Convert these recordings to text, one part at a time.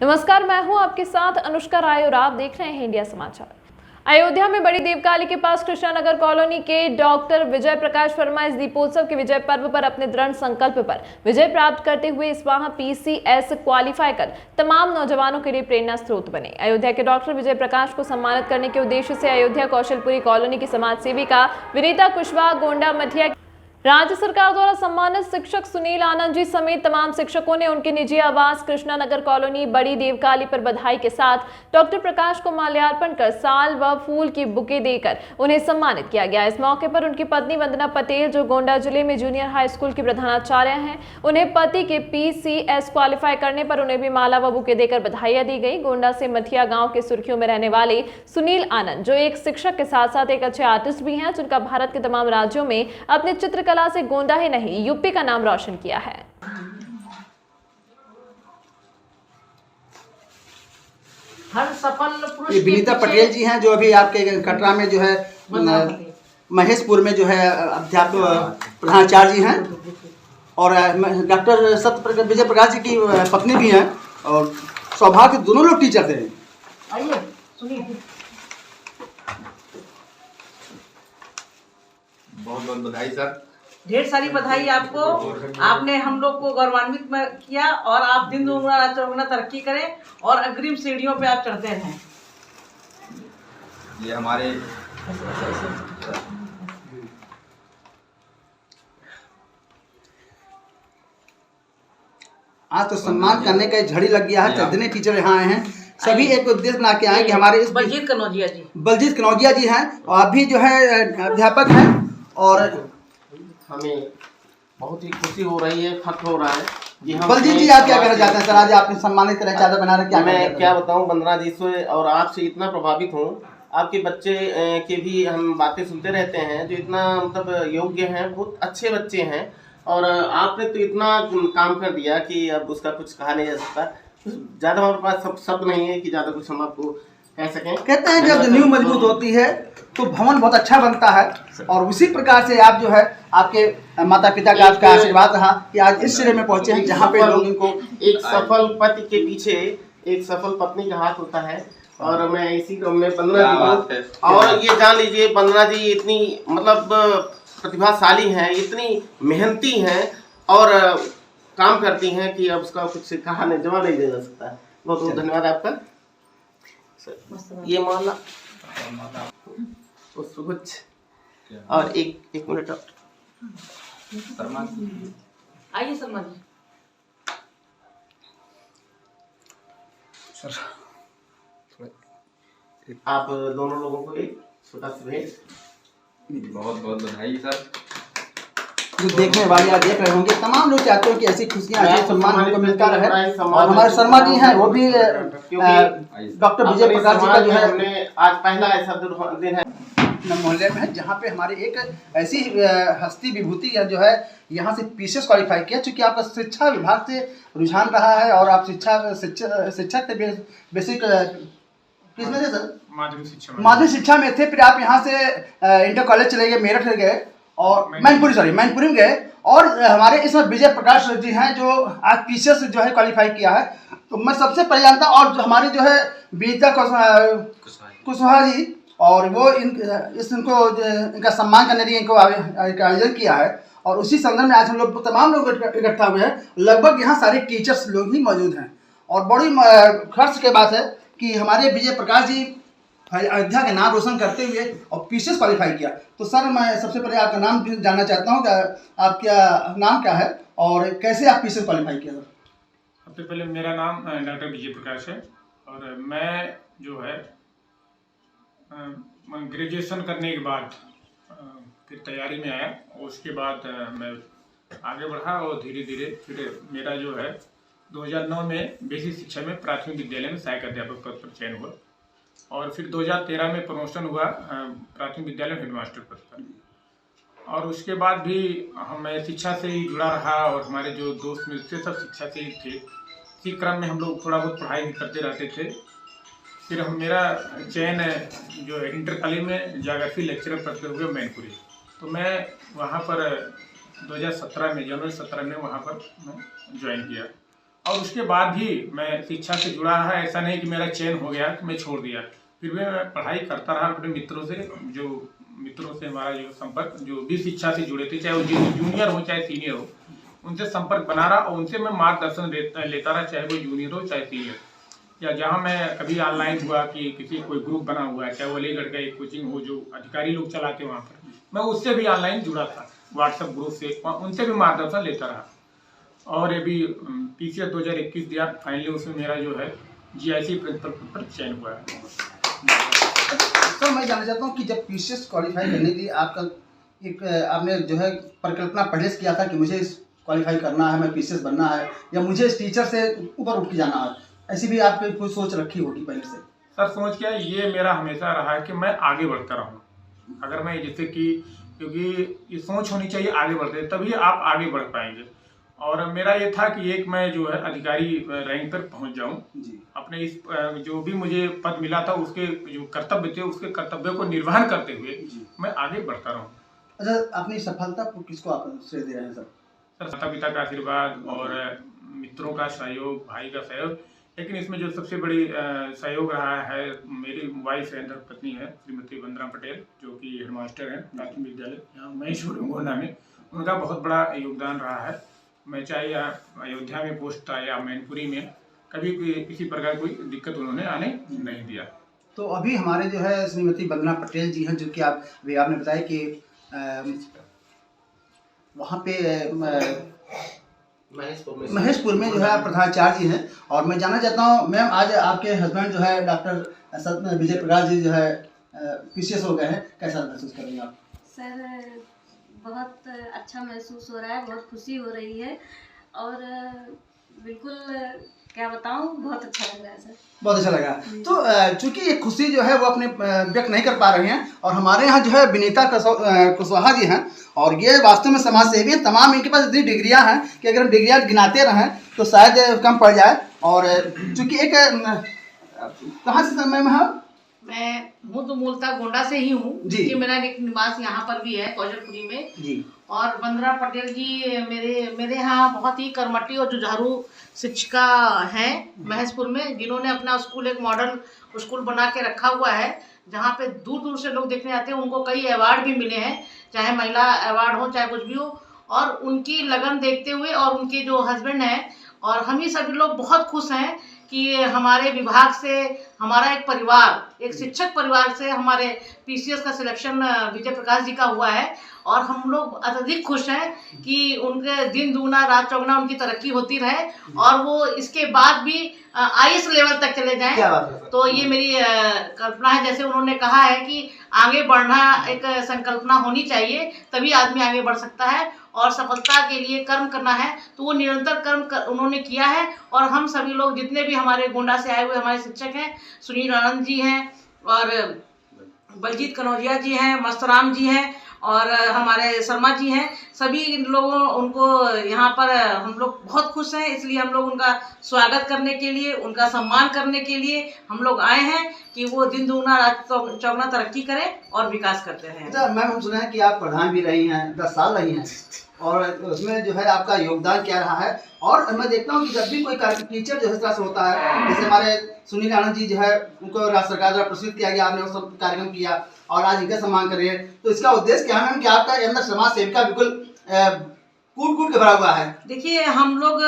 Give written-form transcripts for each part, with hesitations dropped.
नमस्कार, मैं हूं आपके साथ अनुष्का राय और आप देख रहे हैं इंडिया समाचार। अयोध्या में बड़ी देवकाली के पास कृष्णानगर कॉलोनी के डॉक्टर विजय प्रकाश वर्मा इस दीपोत्सव के विजय पर्व पर अपने दृढ़ संकल्प पर विजय प्राप्त करते हुए इस माह PCS क्वालिफाई कर तमाम नौजवानों के लिए प्रेरणा स्रोत बने। अयोध्या के डॉक्टर विजय प्रकाश को सम्मानित करने के उद्देश्य से अयोध्या कौशलपुरी कॉलोनी की समाज सेविका विनीता कुशवाहा गोंडा मठिया राज्य सरकार द्वारा सम्मानित शिक्षक सुनील आनंद जी समेत तमाम शिक्षकों ने उनके निजी आवास कृष्णानगर कॉलोनी बड़ी देवकाली पर बधाई के साथ डॉक्टर प्रकाश को माल्यार्पण कर साल व फूल की बुके देकर उन्हें सम्मानित किया गया। इस मौके पर उनकी पत्नी वंदना पटेल, जो गोंडा जिले में जूनियर हाई स्कूल की प्रधानाचार्य हैं, उन्हें पति के PCS क्वालिफाई करने पर उन्हें भी माला व बुके देकर बधाइयां दी गई। गोंडा से मठिया गाँव के सुर्खियों में रहने वाले सुनील आनंद, जो एक शिक्षक के साथ साथ एक अच्छे आर्टिस्ट भी हैं, जिनका भारत के तमाम राज्यों में अपने चित्रकला से गोंडा ही नहीं यूपी का नाम रोशन किया है। हर सफल पुरुष ये विनीता पटेल जी हैं, जो अभी आपके कटरा में जो है महेशपुर में जो है अध्यापक प्रधानाचार्य जी हैं, और डॉक्टर सत्य विजय प्रकाश जी की पत्नी भी हैं, और सौभाग्य दोनों लोग टीचर थे। आइए सुनिए। बहुत बहुत बधाई सर। ढेर सारी बधाई आपको। आपने हम लोग को गौरवान्वित किया और आप दिन दुगुना रात चौगुना तरक्की करें और अग्रिम सीढ़ियों पे आप चढ़ते रहें। ये हमारे आज तो सम्मान करने का झड़ी लग गया है। जितने टीचर यहाँ आए हैं सभी एक उद्देश्य बना के आए कि हमारे इस बलजीत कनौजिया जी हैं, और अभी जो है अध्यापक हैं, और हमें बहुत ही खुशी हो रही है, फख्र हो रहा है कि हम बलजीत जी, आप क्या कहना चाहते हैं सर? आज आपने सम्मानित करें, चादर बना रहे, मैं क्या बताऊं, वंदना जी से और आपसे इतना प्रभावित हूं। आपके बच्चे के भी हम बातें सुनते रहते हैं, जो इतना मतलब योग्य हैं, बहुत अच्छे बच्चे हैं, और आपने तो इतना काम कर दिया कि अब उसका कुछ कहा नहीं जा सकता। ज़्यादा हमारे पास शब्द नहीं है कि ज़्यादा कुछ हम आपको कह सकें। कहते हैं जब नींव मजबूत होती है तो भवन बहुत अच्छा बनता है, और उसी प्रकार से आप जो है आपके माता पिता का आपका आशीर्वाद रहा कि आज इस सिरे में पहुंचे हैं जहाँ पे लोग इनको एक सफल पति के पीछे एक सफल पत्नी का हाथ होता है, और मैं इसी क्रम में वंदना जी को, और ये जान लीजिए वंदना जी इतनी मतलब प्रतिभाशाली हैं, इतनी मेहनती हैं और काम करती हैं कि अब उसका कुछ कहा नहीं, जवाब नहीं दे जा सकता है। बहुत बहुत धन्यवाद आपका। ये माला कुछ और एक मिनट और आइए सलमान जी। आप दोनों लोगों को एक छोटा सा भेंट। बहुत बहुत बधाई सर। जो देखने वाले आप देख रहे होंगे, तमाम लोग चाहते हो कि ऐसी खुशियां, ऐसे सम्मान हमको मिलता रहे, और हमारे शर्मा जी हैं, वो भी डॉक्टर विजय प्रकाश जी का जो है आज पहला ऐसा दिन है मोहल्ले में है जहाँ पे हमारे एक ऐसी हस्ती विभूति है जो है यहाँ से PCS क्वालिफाई किया। चूँकि आपका शिक्षा विभाग से रुझान रहा है, और आप शिक्षक थे, बेसिक किसमें थे सर? माध्यमिक शिक्षा में थे। फिर आप यहाँ से इंटर कॉलेज चले गए, मेरठ गए, और मैनपुरी में गए, और हमारे इसमें विजय प्रकाश जी हैं जो आज PCS जो है क्वालिफाई किया है। तो मैं सबसे पहले जानता, और जो हमारे जो है विनीता कुशवाहा जी, और वो इनको इनका सम्मान करने के लिए इनको आयोजन किया है, और उसी संदर्भ में आज हम लोग तमाम लोग इकट्ठा हुए हैं। लगभग यहाँ सारे टीचर्स लोग ही मौजूद हैं, और बड़ी खर्च की बात है कि हमारे विजय प्रकाश जी अयोध्या का नाम रोशन करते हुए और PCS क्वालिफाई किया। तो सर, मैं सबसे पहले आपका नाम जानना चाहता हूँ कि आपका नाम क्या है और कैसे आप PCS क्वालिफाई किया? सबसे पहले मेरा नाम डॉक्टर विजय प्रकाश है, और मैं जो है ग्रेजुएशन करने के बाद फिर तैयारी में आया, और उसके बाद मैं आगे बढ़ा, और धीरे धीरे फिर मेरा जो है 2009 में बेसिक शिक्षा में प्राथमिक विद्यालय में सहायक अध्यापक पद पर चयन हुआ, और फिर 2013 में प्रमोशन हुआ प्राथमिक विद्यालय हेडमास्टर पद पर, और उसके बाद भी मैं शिक्षा से ही जुड़ा रहा, और हमारे जो दोस्त मिलते सब शिक्षा से ही थे। इसी क्रम में हम लोग थोड़ा बहुत पढ़ाई भी करते रहते थे। फिर मेरा चयन जो है इंटर कॉलेज में ज्योग्राफी लेक्चरर पद पर हुए मैनपुरी। तो मैं वहाँ पर 2017 में जनवरी 17 में वहाँ पर मैं ज्वाइन किया। और उसके बाद भी मैं शिक्षा से जुड़ा रहा। ऐसा नहीं कि मेरा चयन हो गया कि मैं छोड़ दिया, फिर भी मैं पढ़ाई करता रहा अपने मित्रों से हमारा जो संपर्क, जो भी शिक्षा से जुड़े थे, चाहे वो जूनियर हो चाहे सीनियर हो, उनसे संपर्क बना रहा और उनसे मैं मार्गदर्शन लेता रहा, चाहे वो जूनियर हो चाहे सीनियर। या जहाँ मैं कभी ऑनलाइन हुआ कि किसी कोई ग्रुप बना हुआ है, चाहे वो अलीगढ़ का एक कोचिंग हो जो अधिकारी लोग चलाते हैं, वहाँ पर मैं उससे भी ऑनलाइन जुड़ा था, व्हाट्सएप ग्रुप से, उनसे भी मार्गदर्शन लेता रहा। और ये भी PCS 2021 दिया, फाइनली उसमें मेरा जो है GIC प्रिंसिपल पर चयन हुआ है। सर मैं जानना चाहता हूँ कि जब PCS क्वालिफाई करने के लिए आपने जो है परिकल्पना पहले से किया था कि मुझे इस क्वालिफाई करना है, मैं PCS बनना है, या मुझे इस टीचर से ऊपर उठ के जाना है, ऐसी भी आपने कोई सोच रखी होगी पहले से? सर सोच क्या है, ये मेरा हमेशा रहा है कि मैं आगे बढ़ता रहूँ। अगर मैं जैसे कि, क्योंकि ये सोच होनी चाहिए आगे बढ़ते, तभी आप आगे बढ़ पाएंगे। और मेरा ये था कि एक मैं जो है अधिकारी रैंक पर पहुंच जाऊं, अपने इस जो भी मुझे पद मिला था उसके जो कर्तव्य थे, उसके कर्तव्यों को निर्वहन करते हुए मैं आगे बढ़ता रहूं। अच्छा, अपनी सफलता को किसको आप श्रेय दे रहे हैं सर? सर माता पिता का आशीर्वाद और मित्रों का सहयोग, भाई का सहयोग, लेकिन इसमें जो सबसे बड़ी सहयोग रहा है मेरी वाइफ है, पत्नी है श्रीमती वंदना पटेल, जो कि हेडमास्टर हैं प्राथमिक विद्यालय यहाँ महेशपुर गोंडा में। उनका बहुत बड़ा योगदान रहा है। मैं चाहे अयोध्या में पोस्ट था या मैनपुरी में, कभी किसी प्रकार कोई दिक्कत उन्होंने आने नहीं दिया। तो अभी हमारे जो है श्रीमती वंदना पटेल जी हैं, जो कि आपने बताया कि वहाँ पे महेशपुर में जो है आप प्रधानाचार्य हैं। और मैं जानना चाहता हूँ मैम, आज आपके हस्बैंड जो है डॉक्टर विजय प्रकाश जी जो है PCS हो गए हैं, कैसा महसूस कर रही हैं आप? सर बहुत अच्छा महसूस हो रहा है, बहुत खुशी हो रही है और बिल्कुल क्या बताऊं, बहुत अच्छा लग रहा है सर। बहुत अच्छा लगा। तो चूंकि ये खुशी जो है वो अपने व्यक्त नहीं कर पा रहे हैं, और हमारे यहाँ जो है विनीता कुशवाहा जी हैं, और ये वास्तव में समाज सेवी हैं। तमाम इनके पास इतनी डिग्रियां हैं कि अगर हम डिग्रियां गिनाते रहें तो शायद कम पड़ जाए। और चूंकि एक कहाँ से मैम है? मैं हूँ तो मूलतः गोंडा से ही हूँ, जी। मेरा एक निवास यहाँ पर भी है कौशलपुरी में जी। और वंदना पटेल जी मेरे यहाँ बहुत ही कर्मठी और जुझारू शिक्षिका हैं महेशपुर में, जिन्होंने अपना स्कूल एक मॉडल स्कूल बना के रखा हुआ है, जहाँ पे दूर दूर से लोग देखने आते हैं। उनको कई अवार्ड भी मिले हैं, चाहे महिला अवार्ड हो चाहे कुछ भी हो। और उनकी लगन देखते हुए और उनके जो हस्बैंड हैं और हम ही सभी लोग बहुत खुश हैं कि हमारे विभाग से हमारा एक परिवार, एक शिक्षक परिवार से हमारे PCS का सिलेक्शन विजय प्रकाश जी का हुआ है। और हम लोग अत्यधिक खुश हैं कि उनके दिन दूना रात चौगुना उनकी तरक्की होती रहे और वो इसके बाद भी IAS लेवल तक चले जाएं। तो ये मेरी कल्पना है। जैसे उन्होंने कहा है कि आगे बढ़ना एक संकल्पना होनी चाहिए, तभी आदमी आगे बढ़ सकता है और सफलता के लिए कर्म करना है। तो वो निरंतर उन्होंने किया है। और हम सभी लोग जितने भी हमारे गोंडा से आए हुए हमारे शिक्षक हैं, सुनील आनंद जी हैं और बलजीत कनौजिया जी हैं, मस्तराम जी हैं और हमारे शर्मा जी हैं, सभी लोगों उनको यहाँ पर हम लोग बहुत खुश हैं। इसलिए हम लोग उनका स्वागत करने के लिए, उनका सम्मान करने के लिए हम लोग आए हैं कि वो दिन दुगना रात चौगुना तरक्की करें और विकास करते रहें। अच्छा मैम, हम सुना है कि आप प्रधान भी रही हैं, 10 साल रही हैं, और उसमें जो है आपका योगदान क्या रहा है। और मैं देखता हूँ कि जब भी कोई टीचर जो है इस तरह से होता है, जैसे हमारे सुनील आनंद जी जो है उनको राज्य सरकार द्वारा पुरस्कृत किया गया, आपने वो सब कार्यक्रम किया और आज इनका सम्मान कर रहे हैं, तो इसका उद्देश्य क्या है कि आपका अंदर समाज सेविका बिल्कुल कूट कूट के भरा हुआ है? देखिए, हम लोग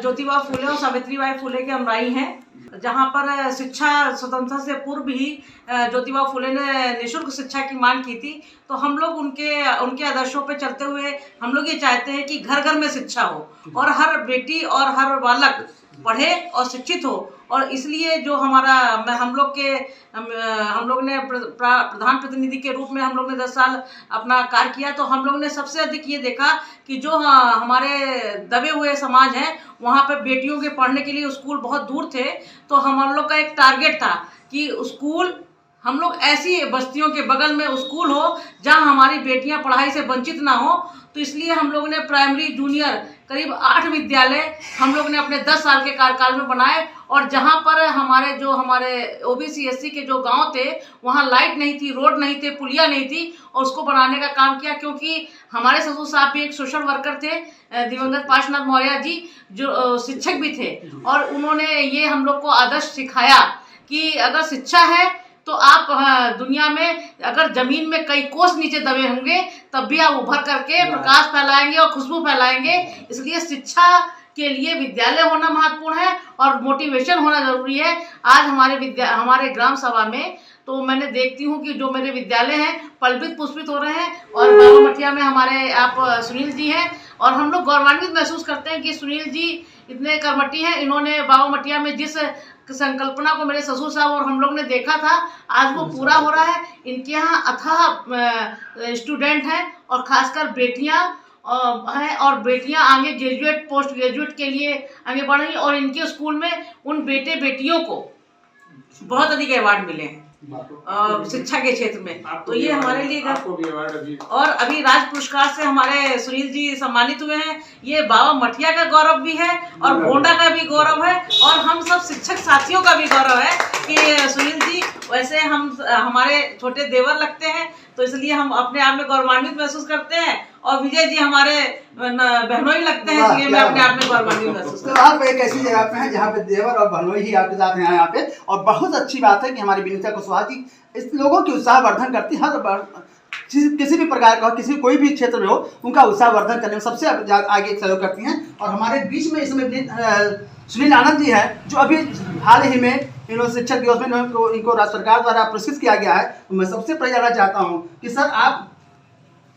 ज्योतिबा फुले और सावित्रीबाई फुले के अनुयायी हैं, जहाँ पर शिक्षा स्वतंत्रता से पूर्व ही ज्योतिबा फुले ने निःशुल्क शिक्षा की मांग की थी। तो हम लोग उनके आदर्शों पर चलते हुए हम लोग ये चाहते हैं कि घर घर में शिक्षा हो और हर बेटी और हर बालक पढ़े और शिक्षित हो। और इसलिए जो हम लोग ने प्रधान प्रतिनिधि के रूप में हम लोग ने 10 साल अपना कार्य किया। तो हम लोग ने सबसे अधिक ये देखा कि जो हमारे दबे हुए समाज हैं, वहाँ पे बेटियों के पढ़ने के लिए स्कूल बहुत दूर थे। तो हम लोग का एक टारगेट था कि स्कूल हम लोग ऐसी बस्तियों के बगल में स्कूल हो जहां हमारी बेटियां पढ़ाई से वंचित ना हो, तो इसलिए हम लोगों ने प्राइमरी जूनियर करीब 8 विद्यालय हम लोग ने अपने 10 साल के कार्यकाल में बनाए। और जहां पर हमारे ओबीसी एससी के जो गांव थे वहां लाइट नहीं थी, रोड नहीं थे, पुलिया नहीं थी, और उसको बनाने का काम किया। क्योंकि हमारे ससुर साहब भी एक सोशल वर्कर थे, दिवंगत पार्श्वनाथ मौर्य जी, जो शिक्षक भी थे, और उन्होंने ये हम लोग को आदर्श सिखाया कि अगर शिक्षा है तो आप दुनिया में अगर जमीन में कई कोस नीचे दबे होंगे तब भी आप उभर करके प्रकाश फैलाएंगे और खुशबू फैलाएंगे। इसलिए शिक्षा के लिए विद्यालय होना महत्वपूर्ण है और मोटिवेशन होना जरूरी है। आज हमारे ग्राम सभा में तो मैंने देखती हूँ कि जो मेरे विद्यालय हैं पल्वित पुष्पित हो रहे हैं, और बाबा मठिया में हमारे आप सुनील जी हैं, और हम लोग गौरवान्वित महसूस करते हैं कि सुनील जी इतने कर्मठी हैं। इन्होंने बाबा मठिया में जिस संकल्पना को मेरे ससुर साहब और हम लोग ने देखा था आज वो पूरा हो रहा है। इनके यहाँ अथाह स्टूडेंट हैं और खासकर बेटियां हैं, और बेटियां आगे ग्रेजुएट पोस्ट ग्रेजुएट के लिए आगे बढ़ रही, और इनके स्कूल में उन बेटे बेटियों को बहुत अधिक अवार्ड मिले हैं शिक्षा के क्षेत्र में। तो ये हमारे लिए और अभी राज पुरस्कार से हमारे सुनील जी सम्मानित हुए हैं। ये बाबा मठिया का गौरव भी है और गोंडा का भी गौरव है, और हम सब शिक्षक साथियों का भी गौरव है कि सुनील जी वैसे हमारे छोटे देवर लगते हैं, तो इसलिए हम अपने आप में गौरवान्वित महसूस करते हैं। और विजय जी हमारे बहनोई लगते हैं, इसलिए मैं अपने आप में गौरवान्वित महसूस करती हूँ। आप एक ऐसी जगह पे हैं जहाँ पे देवर और बहनोई ही आपके साथ हैं यहाँ पे, और बहुत अच्छी बात है कि हमारी विनीता कुशवाहा जी इस लोगों की उत्साहवर्धन करती है। हर किसी भी प्रकार का किसी कोई भी क्षेत्र में हो उनका उत्साहवर्धन करने में सबसे आगे सहयोग करती हैं। और हमारे बीच में इसमें सुनील आनंद जी हैं, जो अभी हाल ही में इन्होंने शिक्षक दिवस में इनको राज्य सरकार द्वारा पुरस्कृत किया गया है। तो मैं सबसे पहले जानना चाहता हूँ कि सर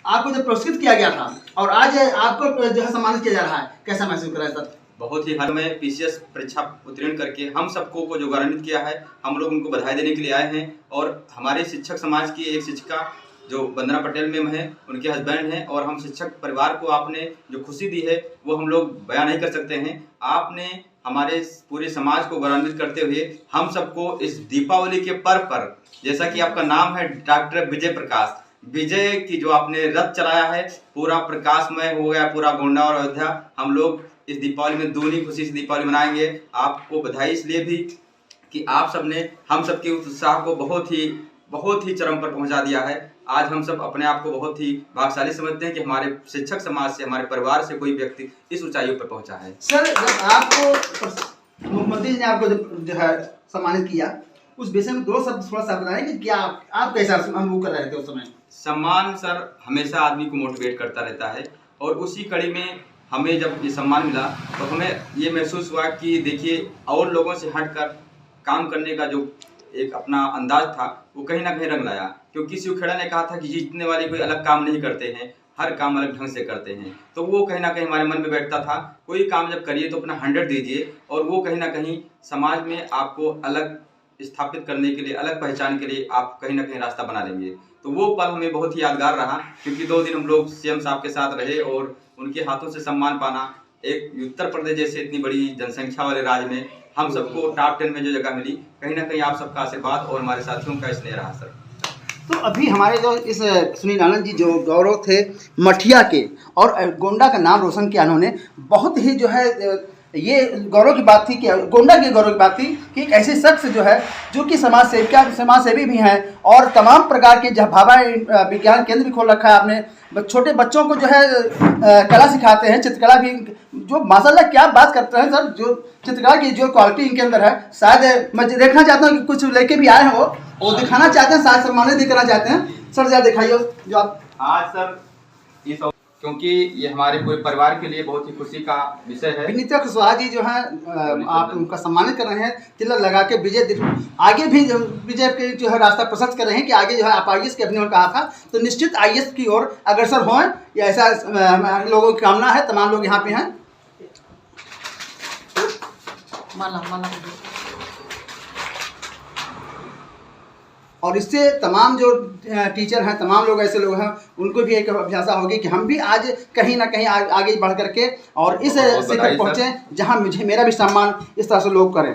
आपको जब पुरस्कृत किया गया था और आज आपको जो है सम्मानित किया जा रहा है, कैसा महसूस कर रहा है सर? बहुत ही, हर में पीसीएस परीक्षा उत्तीर्ण करके हम सबको जो गौरवान्वित किया है, हम लोग उनको बधाई देने के लिए आए हैं। और हमारे शिक्षक समाज की एक शिक्षिका जो वंदना पटेल मैम है, उनके हस्बैंड हैं, और हम शिक्षक परिवार को आपने जो खुशी दी है वो हम लोग बयान नहीं कर सकते हैं। आपने हमारे पूरे समाज को गौरवान्वित करते हुए हम सबको इस दीपावली के पर्व पर, जैसा कि आपका नाम है डॉक्टर विजय प्रकाश, विजय की जो आपने रथ चलाया है, पूरा प्रकाशमय हो गया पूरा गोंडा और अयोध्या। हम लोग इस दीपावली में दूनी खुशी से दीपावली मनाएंगे। आपको बधाई इसलिए भी कि आप सबने हम सबके उत्साह को बहुत ही चरम पर पहुंचा दिया है। आज हम सब अपने आप को बहुत ही भाग्यशाली समझते हैं कि हमारे शिक्षक समाज से, हमारे परिवार से कोई व्यक्ति इस ऊंचाइयों पर पहुंचा है। सर, जब आपको मुख्यमंत्री जी ने आपको जो है सम्मानित किया, उस विषय में दो शब्द थोड़ा सा बताएं कि क्या आप कैसा अनुभव कर रहे थे उस समय? सम्मान सर हमेशा आदमी को मोटिवेट करता रहता है, और उसी कड़ी में हमें जब ये सम्मान मिला तो हमें ये महसूस हुआ कि देखिए, और लोगों से हटकर काम करने का जो एक अपना अंदाज था वो कहीं ना कहीं रंग लाया। क्योंकि शिव खेड़ा ने कहा था कि जीतने वाले कोई अलग काम नहीं करते हैं, हर काम अलग ढंग से करते हैं। तो वो कहीं ना कहीं हमारे मन में बैठता था, कोई काम जब करिए तो अपना 100 दीजिए, और वो कहीं ना कहीं समाज में आपको अलग स्थापित करने के लिए, अलग पहचान के लिए आप कहीं ना कहीं रास्ता बना लेंगे। तो वो पल हमें बहुत ही यादगार रहा, क्योंकि 2 दिन हम लोग सीएम साहब के साथ रहे, और उनके हाथों से सम्मान पाना, एक उत्तर प्रदेश जैसे इतनी बड़ी जनसंख्या वाले राज्य में हम सबको टॉप 10 में जो जगह मिली, कहीं ना कहीं आप सबका आशीर्वाद और हमारे साथियों का स्नेह रहा सर। तो अभी हमारे जो इस सुनील आनंद जी जो गौरव थे मठिया के और गोंडा का नाम रोशन किया उन्होंने, बहुत ही जो है ये गौरव की बात थी कि गोंडा के गौरव की बात थी कि एक ऐसे शख्स जो है जो कि समाज सेवी भी हैं, और तमाम प्रकार के भाभा विज्ञान केंद्र भी खोल रखा है आपने। छोटे बच्चों को जो है कला सिखाते हैं, चित्रकला भी, जो माशाल्लाह क्या बात करते हैं सर, जो चित्रकला की जो क्वालिटी इनके अंदर है। शायद मैं देखना चाहता हूँ कि कुछ लेके भी आए हैं, वो दिखाना चाहते हैं, शायद सम्मानित भी करना चाहते हैं। सर जरा दिखाइए जो आप आज सर इस, क्योंकि ये हमारे पूरे परिवार के लिए बहुत ही खुशी का विषय है। विनीता कुशवाहा जी जो है आप उनका सम्मानित कर रहे हैं, तिलक लगा के विजय, आगे भी विजय के जो है रास्ता प्रशस्त कर रहे हैं कि आगे जो है आप IAS के अपने और कहा था, तो निश्चित IAS की ओर अग्रसर हों, या ऐसा लोगों की कामना है। तमाम लोग यहाँ पे हैं। और इससे तमाम जो टीचर हैं, तमाम लोग ऐसे लोग हैं, उनको भी एक अभिलाषा होगी कि हम भी आज कहीं ना कहीं आगे बढ़ करके और इस शिखर पहुँचे जहाँ मेरा भी सम्मान इस तरह से लोग करें।